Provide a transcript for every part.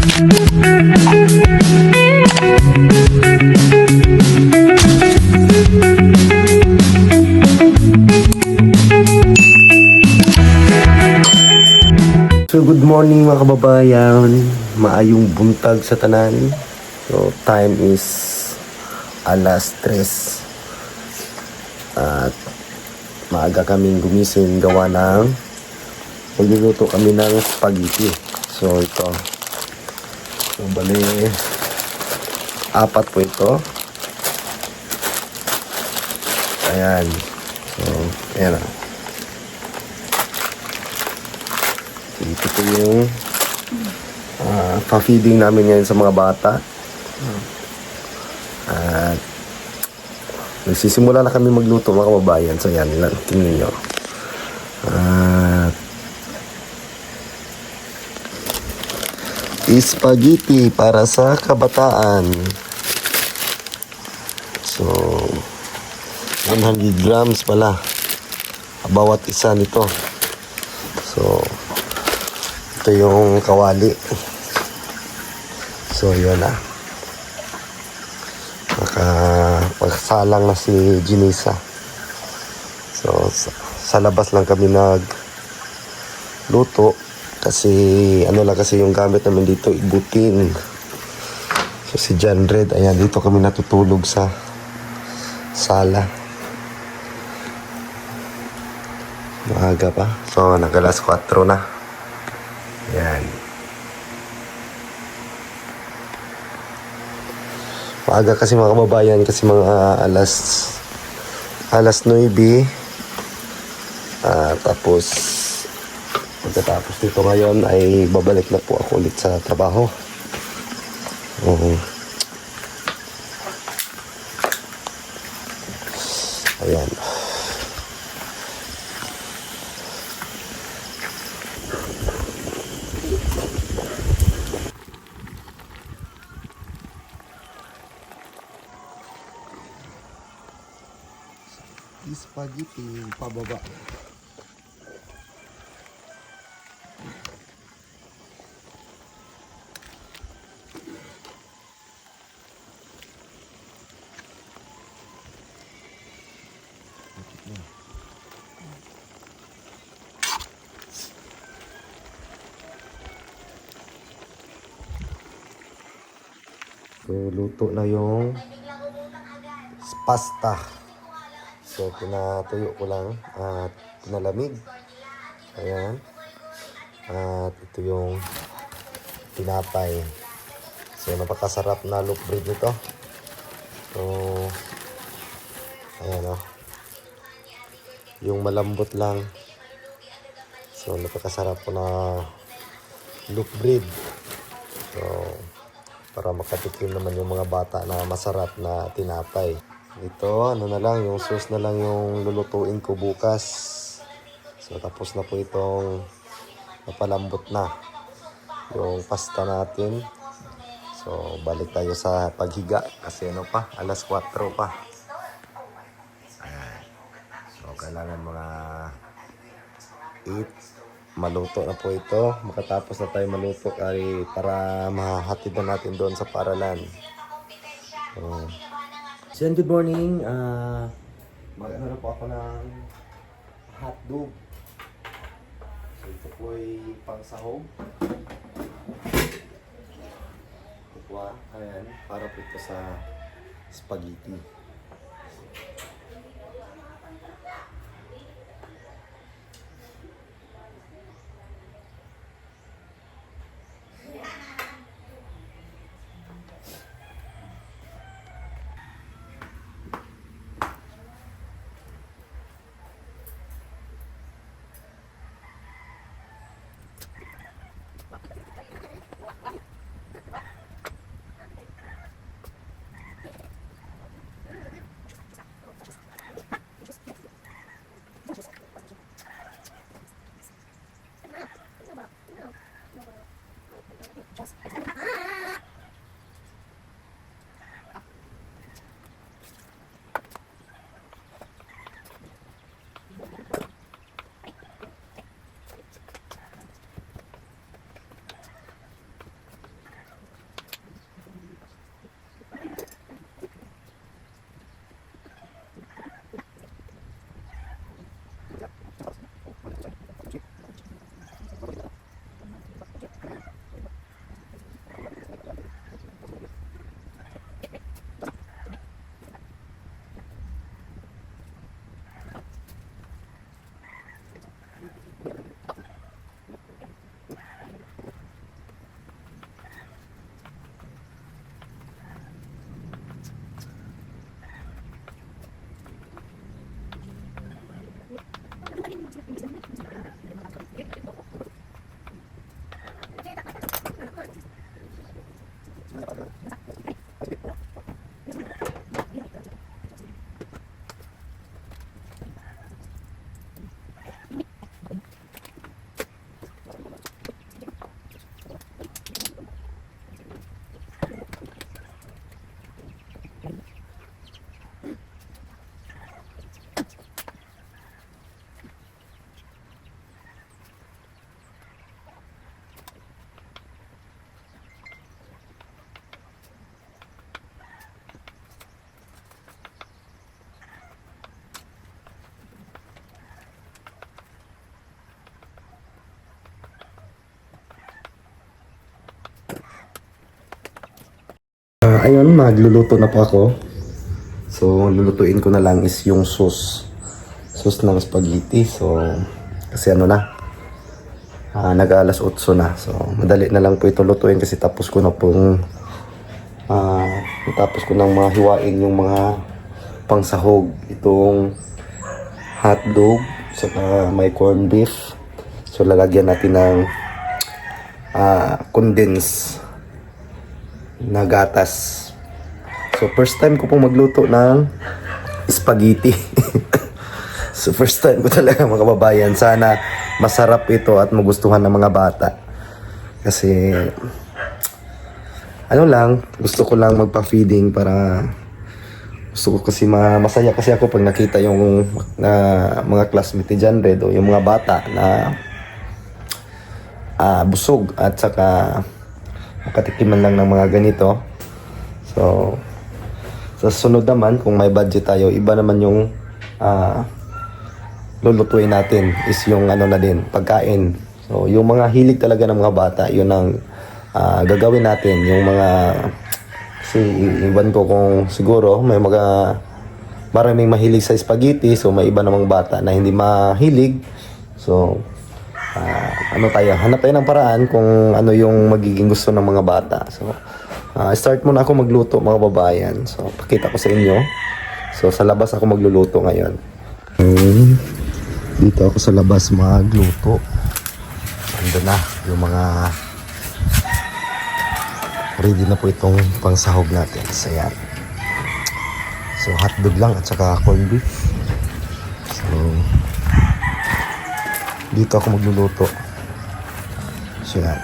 So good morning mga kababayan, maayong buntag sa tanan. So time is alas 3 at maaga kaming gumising gawa ng magluluto kami ng spaghetti. So ito, so bali 4 po ito. Ayan, so ayan na. Ito po yung pa-feeding namin ngayon sa mga bata. At nagsisimula na kami magluto mga kababayan. So yan, tingnan nyo. Spaghetti para sa kabataan. So 100 grams pala bawat isa nito. So ito yung kawali. So yun na. Nakapagsalang na si Jinisa. So sa labas lang kami nagluto kasi ano lang kasi yung gamit namin dito, ibutin. So si John Red, ayan, dito kami natutulog sa sala. Maaga pa. So nag-alas 4 na. Yan. Maaga kasi mga kababayan kasi mga alas 9. Tapos pagkatapos dito ngayon ay babalik na po ako ulit sa trabaho. Ayan. Spaghetti pababa. So luto na yung pasta. So, pinatuyo ko lang at pinalamig. Ayan. At ito yung tinapay. So, napakasarap na loaf bread nito. So, ayan o. Yung malambot lang. So, napakasarap po na loaf bread. So, para makatikim naman yung mga bata na masarap na tinapay. Ito, ano na lang, yung sauce na lang yung lulutuin ko bukas. So, tapos na po itong napalambot na yung pasta natin. So, balik tayo sa paghiga kasi ano pa, alas 4 pa. Ayan. So, kailangan mga 8 maluto na po ito. Makatapos na tayo maluto para mahatid na natin doon sa paaralan. So, good morning. Mag-ano na po ako ng hotdog. So, ito po ay pangsahog. Ito po ayan, para po ito sa spaghetti. Ayun, magluluto na po ako. So, lulutuin ko na lang is yung sauce. Sauce ng spaghetti. So, kasi ano na, nag-alas 8 na. So, madali na lang po ito lutuin kasi tapos ko na pong tapos ko nang mahiwain yung mga pangsahog. Itong hotdog, saka may corned beef. So, lalagyan natin ng condensed na gatas. So, first time ko pong magluto ng spaghetti. So, first time ko talaga mga kababayan. Sana masarap ito at magustuhan ng mga bata. Kasi, ano lang, gusto ko lang magpa-feeding para gusto ko kasi masaya kasi ako pag nakita yung mga classmate ni John Red o yung mga bata na busog at saka makatikiman lang ng mga ganito. So, sa sunod naman, kung may budget tayo, iba naman yung lulutuin natin is yung ano na din, pagkain. So, yung mga hilig talaga ng mga bata, yun ang gagawin natin. Yung mga, kasi iwan ko kung siguro may maraming mahilig sa spaghetti, so may iba namang bata na hindi mahilig. So, hanap tayo ng paraan kung ano yung magiging gusto ng mga bata. So, start muna ako magluto mga babayan. So, pakita ko sa inyo. So, sa labas ako magluluto ngayon. Dito ako sa labas magluto. Ando na yung mga ready na po itong pangsahog natin. So, yan. So, hotdog lang at saka corned beef. So, dito ako magluluto. So, yan.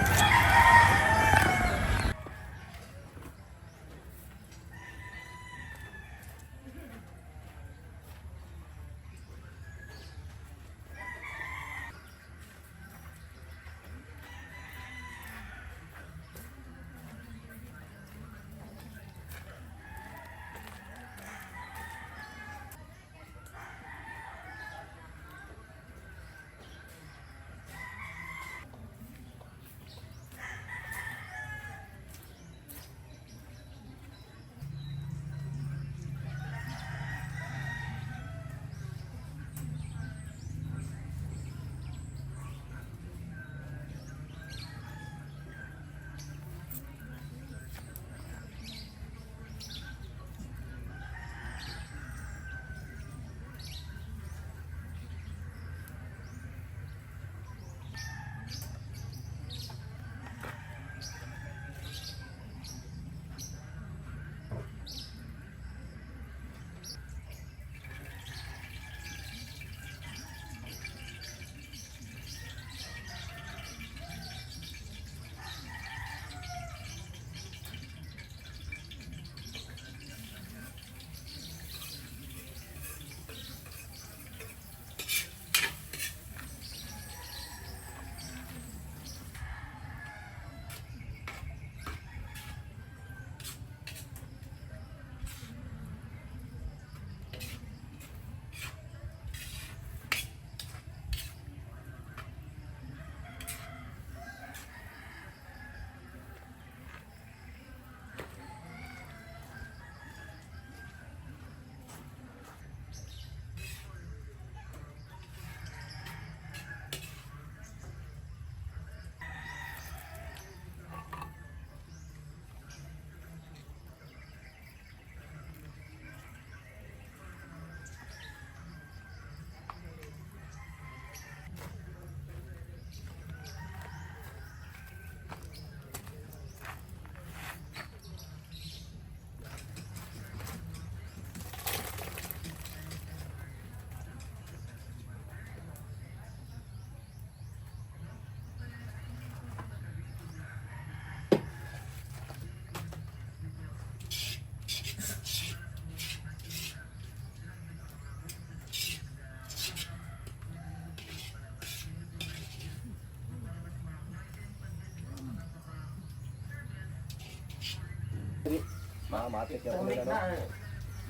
Matik ya pala na.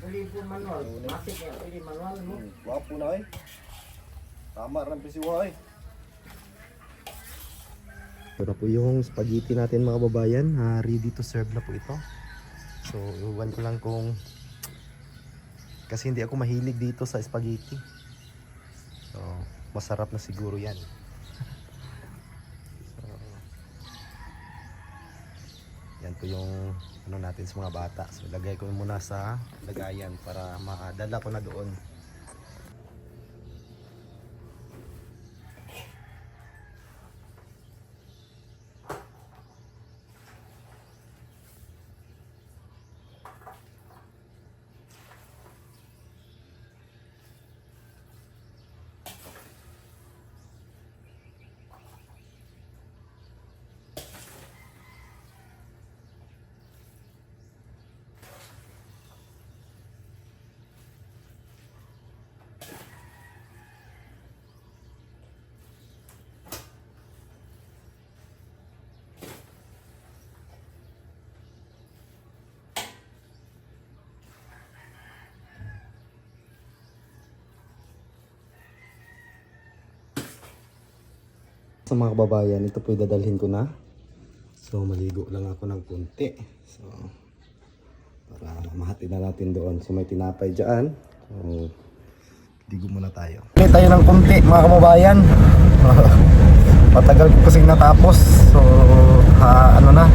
Buli po manual. Matik ya pili manual mo. Wapo na eh. Tama rin pisiwa eh. Ito na po yung spaghetti natin mga babayan. Ready to serve na po ito. So, iwan ko lang kung kasi hindi ako mahilig dito sa spaghetti. So, masarap na siguro yan. So, yan po yung ano natin sa mga bata. So, lagay ko muna sa lagayan para madala ko na doon. Sa mga kababayan, ito po dadalhin ko na. So, maligo lang ako ng kunti. So, para mahatid na natin doon. So, may tinapay dyan. So, ligo muna tayo. Okay, tayo ng kunti mga kababayan. Matagal ko kasing natapos. So, ano na.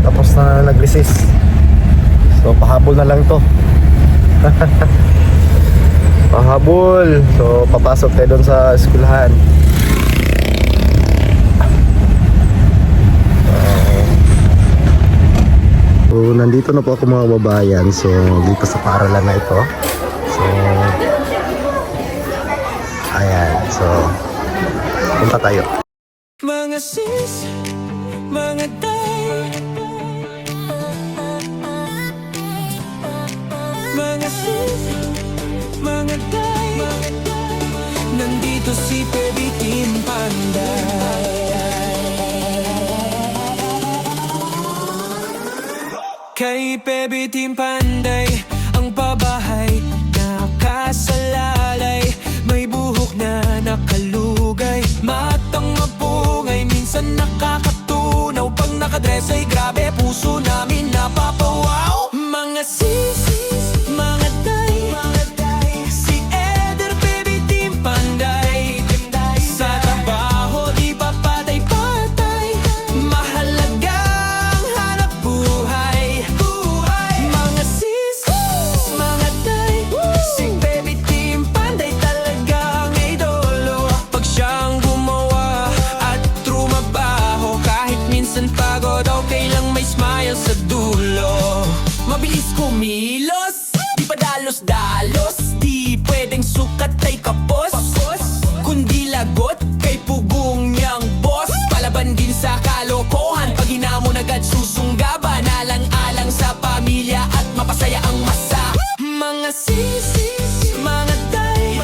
Tapos na nag-recess. So, pahabol na lang to. Pahabol. So, papasok tayo doon sa eskwelahan. So, nandito na po ako mga kababayan. So, dito sa paaralan na ito. So, ayan. So, punta tayo. Mga sis, mga tay, mga sis, mga tay, nandito si Baby Team Panday. Kay Baby Team Panday, ang pabahay nakasalalay, may buhok na nakalugay, matang mapungay, minsan nakakatunaw, pag nakadress ay grabe, puso namin napapawaw. Mga sis, mga tay, si Eder Baby Team Panday, sa trabaho di pa patay-patay, mahalagang hanap buhay. Mga sis, mga tay, si Baby Team Panday talagang idolo, pag siyang gumawa at trumabaho, kahit minsan pagod, okay lang may smile sa dulo. Mabilis kumilos, di pa dalos-dalos, di pwedeng sukat ay kapos, kundi lagot kay pugong niyang boss. Palaban din sa kalokohan, pag hinamon agad susunggaban, alang-alang sa pamilya at mapasaya ang masa. Mga sis, mga tay,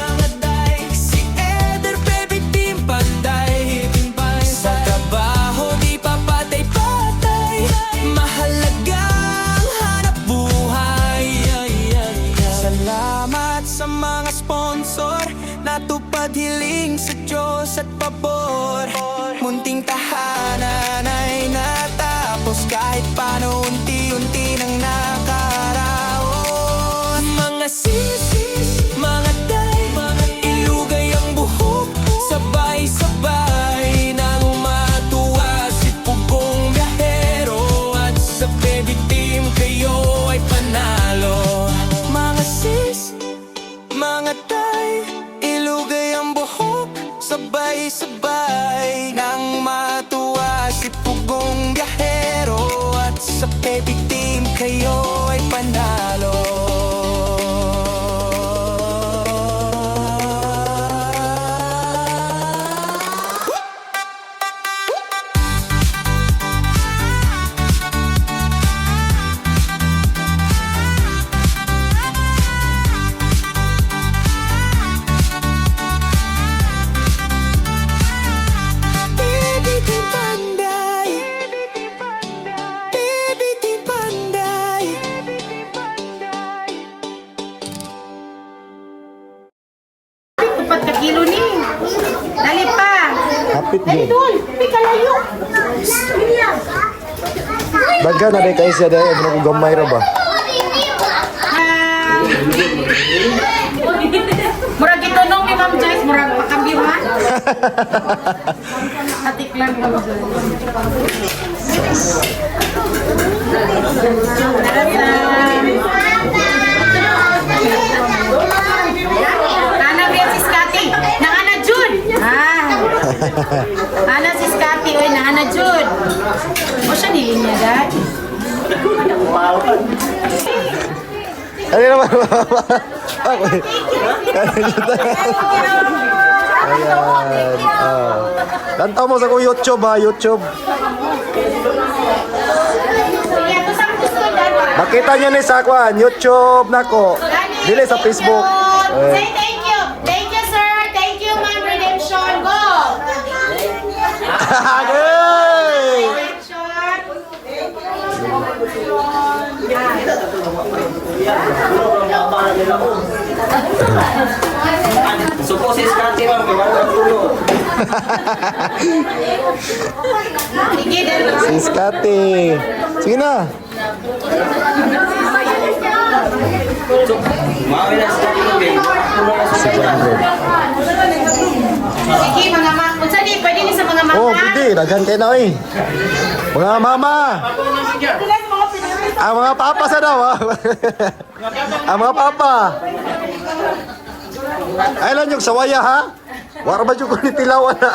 si Eder Baby Team Panday, sa trabaho di pa patay-patay, mahalagang hanap buhay. Salamat sa mga sponsor, natupad hiling sa Diyos at pabor. Munting tahanan ay natapos, kahit paano unti-unti nang nakaraon. Mga sis, mga tay, ilugay ang buhok, sabay-sabay nang matuwa si Pugong Biyahero, at sa Baby Team kayo ay panalo. Mga sis, mga tay, ilugay ang buhok, sabay-sabay nang matuwa si Pugong Biyahero, at sa Baby Team kayo ay panalo. Baby Team Panday, Baby Team Panday. Upat ka kilo ni. Dali pa. Kapit Dali din. dul. Pika layo. Bilang. Daga na day kayo siya day. Ano kung gamay ra ba? Murag itunong ni Ma'am Joyce, murag pakambihan. Atik lang Ma'am Joyce. Ana biya si Scotty. Naana Jud. Ana si Scotty, oy naana Jud. O siya nilinya dad. Ano naman? Okay. Ayan. Kantaw mo sa kong YouTube ha, YouTube. Sige, ito sa gusto dad. Makita niyo ni sa kwan, YouTube nako. Dili sa Facebook. Say thank you. Thank you, sir. Thank you, Ma'am Redemption. Go. Hey! Suko si Scotty ma'am, kaya natulog. Sige, dad. Si Scotty. Sige na. Mawin na Scotty mo, kaya natulog na Si sa John Red. Sige, mga ma. Unsa di pwede ni sa mga mama? Oh, pwede. Daghan kayo na oy. Mga mama. Ang mga papa sa daw. Ang mga papa. Ay lang yung sawaya ha. Wara ba yung kunitilawan na.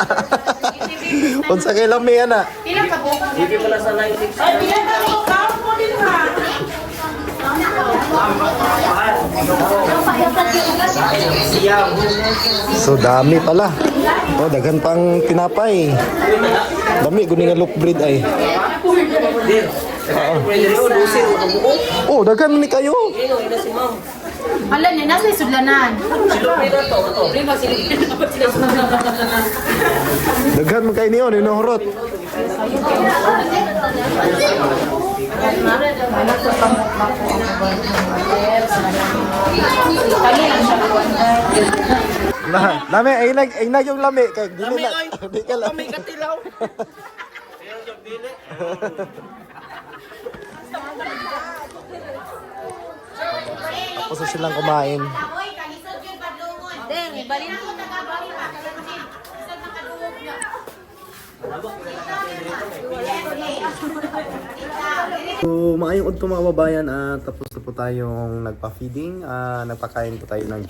Unsa kay lami ana. Ilang ka po? Hindi pala sa 96. Ay, ilang ka po? Kaon mo din ha. Siyam. So dami pala. Oh, daghan pang tinapay. Dami guni nga loaf bread ay. Dir. Pwede rin o, dosin o kabuo. Oh, daghan ni kayo. Ayun, ina si ma'am. Hala niya, nasa sudlanan. Silo pwede to. Daghan man kay niyo ninuhurot. Lami, ay nag yung lami kay dili na. Di ka lami. Katilaw. Tapos na silang kumain. Oy, kalisod yung padlungon. Deng, ibalin ako tagabali ha. Kalisod. Isang nakaduwag na. So, maayong udto mga babayan, tapos na po tayong nagpa-feeding, nagpakain po tayo ng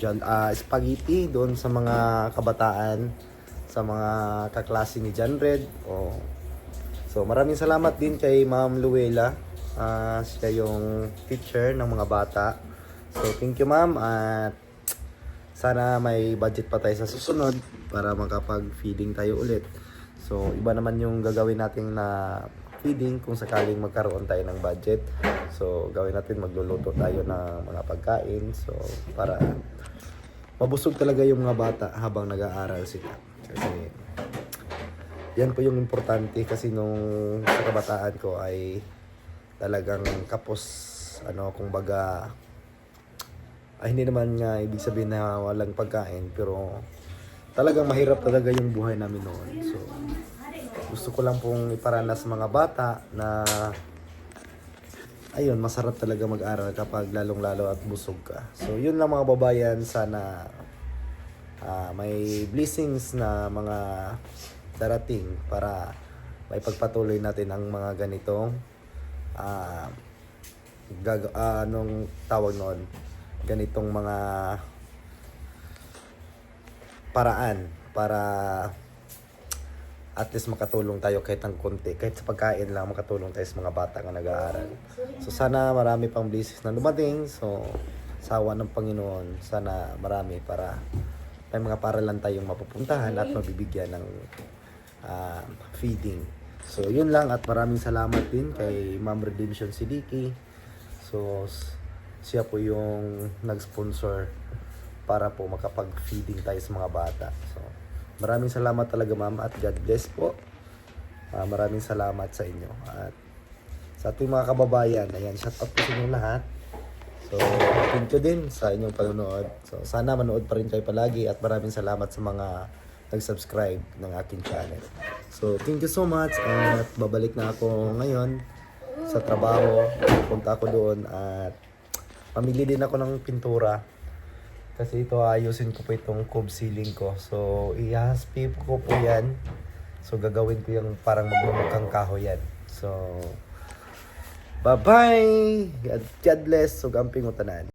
spaghetti doon sa mga kabataan, sa mga kaklase ni John Red. So, maraming salamat din kay Ma'am Luella, siya yung teacher ng mga bata. So, thank you ma'am, at sana may budget pa tayo sa susunod para makapag-feeding tayo ulit. So, iba naman yung gagawin natin na feeding kung sakaling magkaroon tayo ng budget. So, gawin natin, magluluto tayo ng mga pagkain. So, para mabusog talaga yung mga bata habang nag-aaral sila. Kasi, yan po yung importante kasi nung sa kabataan ko ay talagang kapos, kumbaga, ay hindi naman nga ibig sabihin na walang pagkain, pero talagang mahirap talaga yung buhay namin noon. So, gusto ko lang pong iparanas sa mga bata na ayun, masarap talaga mag-aral kapag lalong-lalo at busog ka. So, yun lang mga babayan, sana may blessings na mga darating para may pagpatuloy natin ang mga ganitong anong tawag noon, ganitong mga paraan para at least makatulong tayo kahit ng konti, kahit sa pagkain lang makatulong tayo sa mga bata na nag-aaral. So sana marami pang blessings na dumating. So sawa ng Panginoon, sana marami para may mga paralan tayong mapupuntahan at mabibigyan ng feeding. So yun lang, at maraming salamat din kay Ma'am Redemption Siddiqui. So siya po yung nag-sponsor para po makapag-feeding tayo sa mga bata. So maraming salamat talaga ma'am, at God bless po. Maraming salamat sa inyo. At sa ating mga kababayan, ayan, shout out po sa inyo lahat. So thank you din sa inyong panonood. So sana manood pa rin kayo palagi, at maraming salamat sa mga nag-subscribe ng aking channel. So thank you so much, at babalik na ako ngayon sa trabaho. Punta ako doon at pamili din ako ng pintura. Kasi ito ayusin ko po itong cove ceiling ko. So ihaspi ko po yan. So gagawin ko yung parang magmumukhang kahoy yan. So bye-bye! God bless. So gamping utanan.